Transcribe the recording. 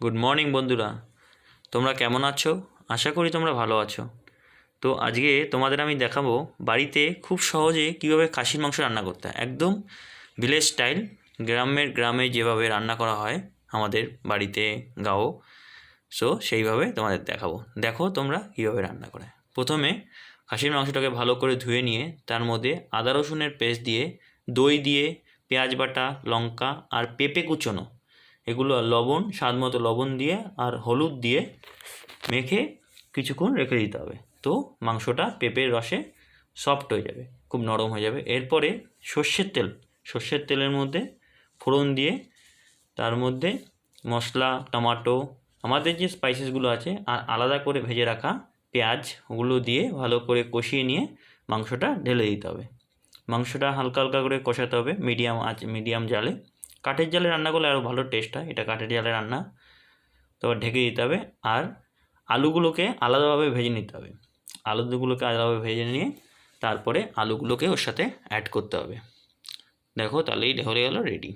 Good morning বন্ধুরা, তোমরা কেমন আছো? আশা করি তোমরা ভালো আছো। তো আজকে তোমাদের আমি দেখাবো বাড়িতে খুব সহজে কীভাবে খাসির মাংস রান্না করতে হয়। একদম ভিলেজ স্টাইল, গ্রামে যেভাবে রান্না করা হয় আমাদের বাড়িতে গাঁও, সেইভাবে তোমাদের দেখাবো। দেখো তোমরা কীভাবে রান্না করে। প্রথমে খাসির মাংসটাকে ভালো করে ধুয়ে নিয়ে তার মধ্যে আদা রসুনের পেস্ট দিয়ে, দই দিয়ে, পেঁয়াজ বাটা, লঙ্কা আর পেঁপে কুচোনো, এগুলো লবণ, স্বাদ মতো লবণ দিয়ে আর হলুদ দিয়ে মেখে কিছুক্ষণ রেখে দিতে হবে। তো মাংসটা পেঁপের রসে সফট হয়ে যাবে, খুব নরম হয়ে যাবে। এরপরে সর্ষের তেলের মধ্যে ফোড়ন দিয়ে তার মধ্যে মশলা, টমেটো, আমাদের যে স্পাইসেসগুলো আছে আর আলাদা করে ভেজে রাখা পেঁয়াজ, ওগুলো দিয়ে ভালো করে কষিয়ে নিয়ে মাংসটা ঢেলে দিতে হবে। মাংসটা হালকা হালকা করে কষাতে হবে মিডিয়াম জালে। কাঠের জালে রান্না করলে আরও ভালো টেস্ট হয়, এটা কাঠের জালে রান্না। তো ঢেকে দিতে হবে আর আলুগুলোকে আলাদাভাবে ভেজে নিতে হবে। আলুগুলোকে আলাদাভাবে ভেজে নিয়ে তারপরে আলুগুলোকে ওর সাথে অ্যাড করতে হবে। দেখো তাহলেই হয়ে গেল রেডি।